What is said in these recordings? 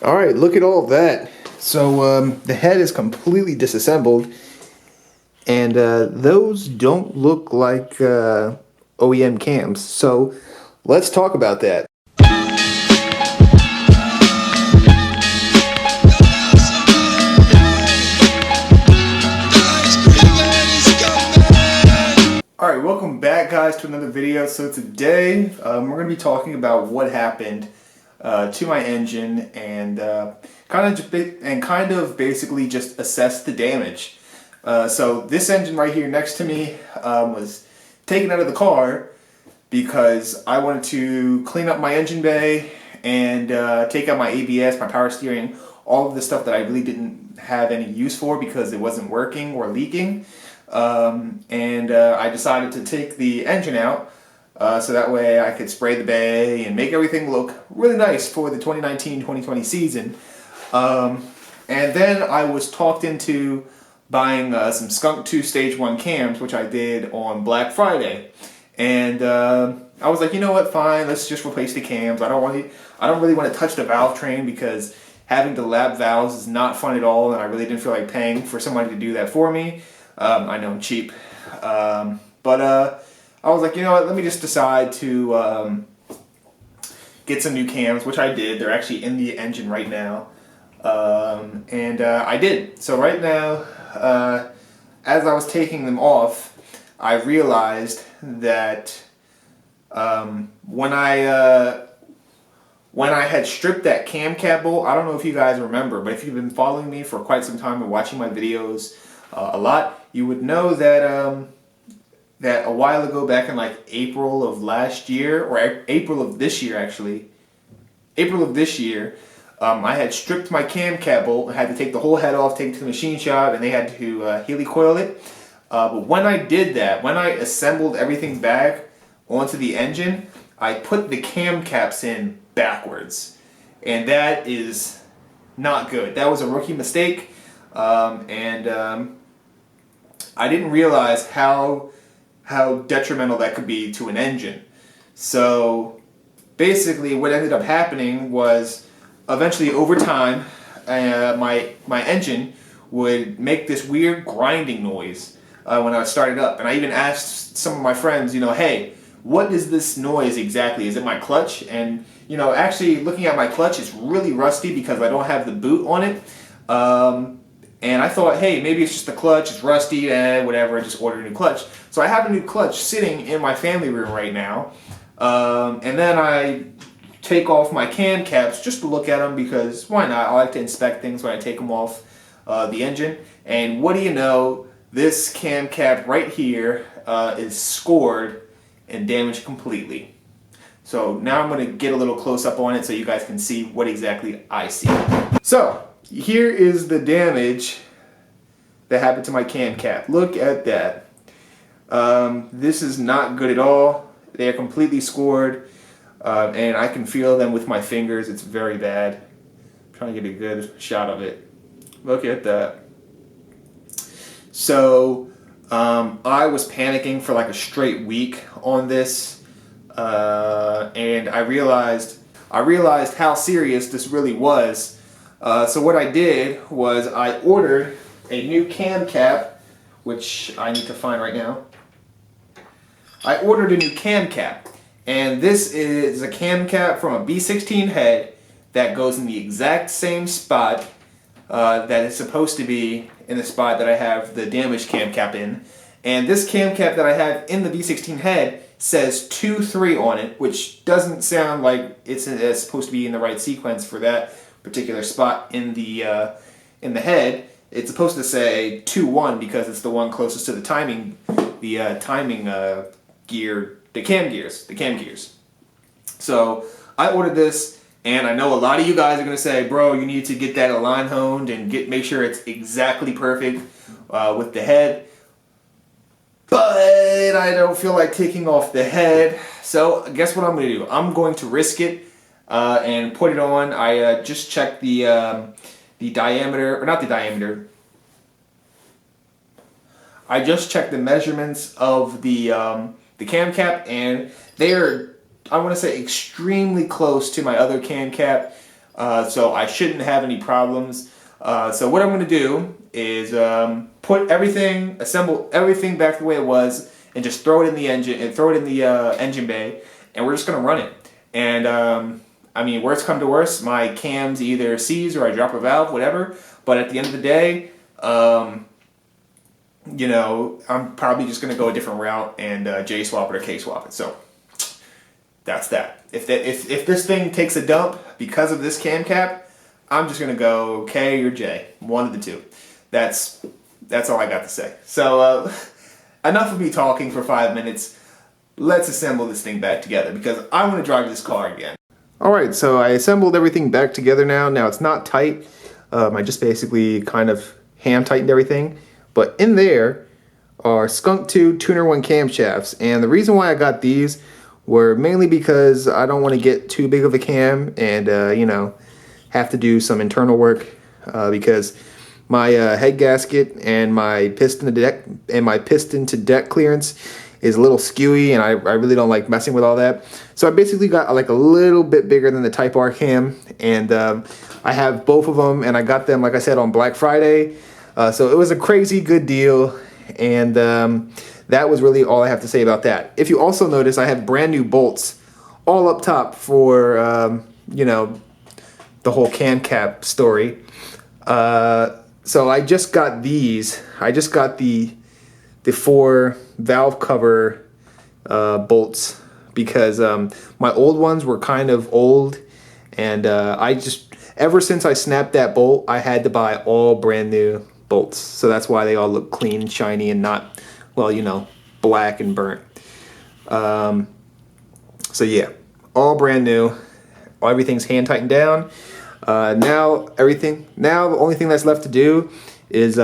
All right, look at all of that. So the head is completely disassembled, and those don't look like OEM cams. So let's talk about that. Alright, welcome back guys to another video. So today we're going to be talking about what happened to my engine and kind of basically just assess the damage. So this engine right here next to me was taken out of the car because I wanted to clean up my engine bay and take out my ABS, my power steering, all of the stuff that I really didn't have any use for because it wasn't working or leaking. I decided to take the engine out so that way I could spray the bay and make everything look really nice for the 2019-2020 season. And then I was talked into buying some Skunk 2 Stage 1 cams, which I did on Black Friday. And I was like, you know what, fine, let's just replace the cams. I don't really want to touch the valve train because having to lap valves is not fun at all, and I really didn't feel like paying for somebody to do that for me. I know I'm cheap, but I was like, you know what, let me just decide to get some new cams, which I did. They're actually in the engine right now, I did. So right now, as I was taking them off, I realized that when I had stripped that cam cap bolt, I don't know if you guys remember, but if you've been following me for quite some time and watching my videos a lot, you would know that that a while ago, back in like April of last year, or April of this year actually, April of this year, I had stripped my cam cap bolt and had to take the whole head off, take it to the machine shop, and they had to helicoil it. But when I did that, when I assembled everything back onto the engine, I put the cam caps in backwards, and that is not good. That was a rookie mistake. I didn't realize how detrimental that could be to an engine. So basically what ended up happening was eventually over time my engine would make this weird grinding noise when I started up. And I even asked some of my friends, hey, what is this noise exactly? Is it my clutch? And actually looking at my clutch, it's really rusty because I don't have the boot on it. And I thought, hey, maybe it's just the clutch, it's rusty, whatever, I just ordered a new clutch. So I have a new clutch sitting in my family room right now. And then I take off my cam caps just to look at them because why not? I like to inspect things when I take them off the engine. And what do you know, this cam cap right here is scored and damaged completely. So now I'm going to get a little close up on it so you guys can see what exactly I see. So here is the damage that happened to my cam cap. Look at that. This is not good at all. They are completely scored, and I can feel them with my fingers. It's very bad. I'm trying to get a good shot of it. Look at that. So I was panicking for like a straight week on this, and I realized how serious this really was. So what I did was I ordered a new cam cap, which I need to find right now. I ordered a new cam cap, and this is a cam cap from a B16 head that goes in the exact same spot that is supposed to be in the spot that I have the damaged cam cap in. And this cam cap that I have in the B16 head says 2-3 on it, which doesn't sound like it's supposed to be in the right sequence for that particular spot in the head. It's supposed to say 2-1 because it's the one closest to the timing gear, the cam gears. So I ordered this, and I know a lot of you guys are gonna say, bro, you need to get that align honed and make sure it's exactly perfect with the head. But I don't feel like taking off the head, so guess what I'm gonna do? I'm going to risk it and put it on. I just checked the diameter, or not the diameter. I just checked the measurements of the cam cap, and they are, I want to say, extremely close to my other cam cap. so I shouldn't have any problems. So what I'm going to do is assemble everything back the way it was, and just throw it in the engine bay, and we're just going to run it. And I mean, worst come to worst, my cams either seize or I drop a valve, whatever. But at the end of the day, you know, I'm probably just going to go a different route and J swap it or K swap it. So that's that. If this thing takes a dump because of this cam cap, I'm just going to go K or J, one of the two. That's all I got to say. So enough of me talking for 5 minutes. Let's assemble this thing back together because I want to drive this car again. Alright, so I assembled everything back together now. Now it's not tight. I just basically kind of hand tightened everything. But in there are Skunk 2 Tuner 1 camshafts. And the reason why I got these were mainly because I don't want to get too big of a cam and, you know, have to do some internal work because my head gasket and my piston to deck clearance is a little skewy, and I really don't like messing with all that. So I basically got like a little bit bigger than the Type R cam, and I have both of them, and I got them, like I said, on Black Friday. So it was a crazy good deal, and that was really all I have to say about that. If you also notice, I have brand new bolts all up top for, you know, the whole cam cap story. So I just got these. I just got the 4 valve cover bolts because my old ones were kind of old, and ever since I snapped that bolt, I had to buy all brand new bolts. So that's why they all look clean and shiny and not, well, you know, black and burnt. So yeah, all brand new. Everything's hand tightened down. Now the only thing that's left to do is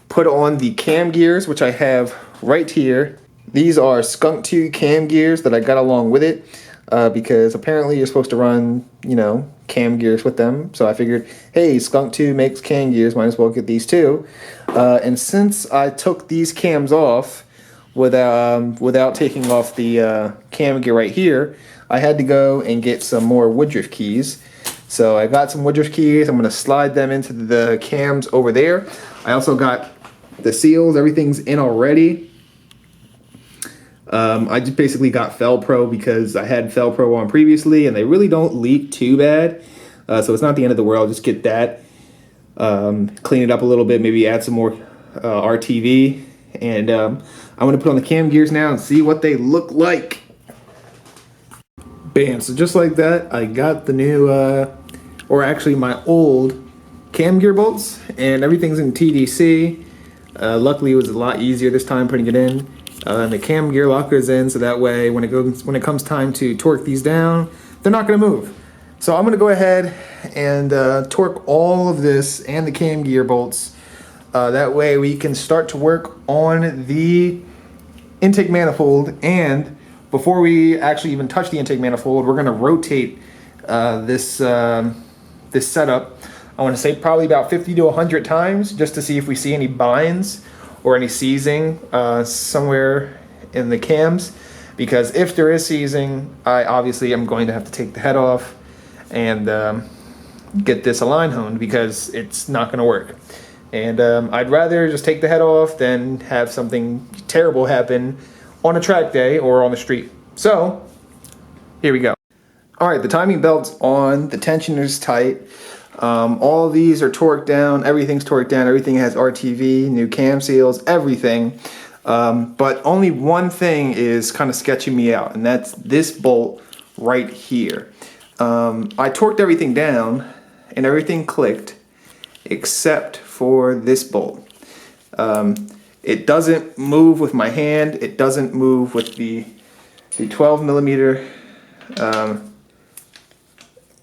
put on the cam gears, which I have right here. These are Skunk 2 cam gears that I got along with it because apparently you're supposed to run, you know, cam gears with them. So I figured, hey, Skunk 2 makes cam gears, might as well get these too. And since I took these cams off without taking off the cam gear right here, I had to go and get some more Woodruff keys. So I got some Woodruff keys. I'm going to slide them into the cams over there. I also got the seals. Everything's in already. I just basically got Fel-Pro because I had Fel-Pro on previously and they really don't leak too bad. So it's not the end of the world. Just get that. Clean it up a little bit. Maybe add some more RTV. And I'm going to put on the cam gears now and see what they look like. Bam, so just like that, I got the new, or actually my old cam gear bolts, and everything's in TDC. Luckily it was a lot easier this time putting it in. And the cam gear locker is in, so that way when it comes time to torque these down, they're not going to move. So I'm going to go ahead and torque all of this and the cam gear bolts. That way we can start to work on the intake manifold, and before we actually even touch the intake manifold, we're going to rotate this setup. I want to say probably about 50 to 100 times just to see if we see any binds or any seizing somewhere in the cams. Because if there is seizing, I obviously am going to have to take the head off and get this align honed because it's not going to work. And I'd rather just take the head off than have something terrible happen on a track day or on the street. So here we go. All right, the timing belt's on, the tensioner's tight. All of these are torqued down, everything's torqued down, everything has RTV, new cam seals, everything. But only one thing is kind of sketching me out, and that's this bolt right here. I torqued everything down and everything clicked except for this bolt. It doesn't move with my hand. It doesn't move with the 12 millimeter.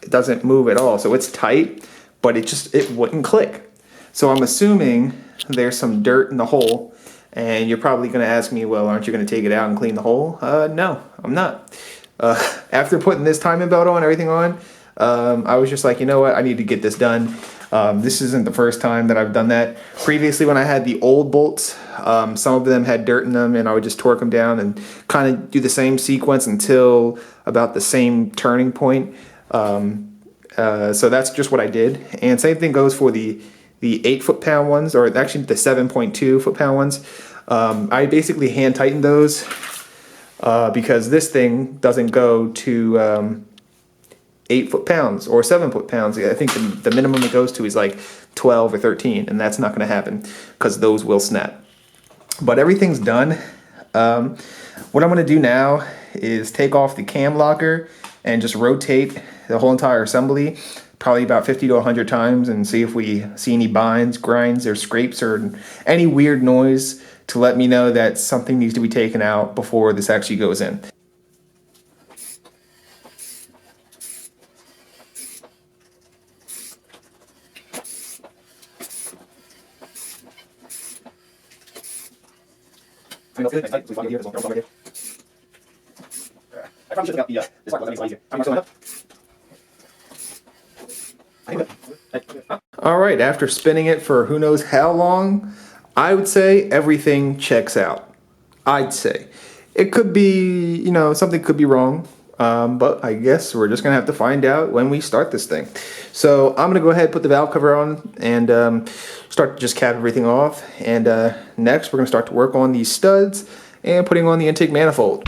It doesn't move at all. So it's tight, but it wouldn't click. So I'm assuming there's some dirt in the hole, and you're probably going to ask me, well, aren't you going to take it out and clean the hole? No, I'm not. After putting this timing belt on, everything on, I was just like, you know what? I need to get this done. This isn't the first time that I've done that. Previously, when I had the old bolts, some of them had dirt in them, and I would just torque them down and kind of do the same sequence until about the same turning point. So that's just what I did. And same thing goes for the 8 foot-pound ones, or actually the 7.2 foot-pound ones. I basically hand tightened those because this thing doesn't go to 8 foot-pounds or 7 foot-pounds. I think the minimum it goes to is like 12 or 13, and that's not going to happen because those will snap. But everything's done. What I'm going to do now is take off the cam locker and just rotate the whole entire assembly probably about 50 to 100 times and see if we see any binds, grinds, or scrapes or any weird noise to let me know that something needs to be taken out before this actually goes in. I probably should have got the this part was easier. I'm not Alright, after spinning it for who knows how long, I would say everything checks out. I'd say. It could be, you know, something could be wrong, but I guess we're just going to have to find out when we start this thing. So I'm going to go ahead and put the valve cover on and start to just cap everything off. And next we're going to start to work on these studs and putting on the intake manifold.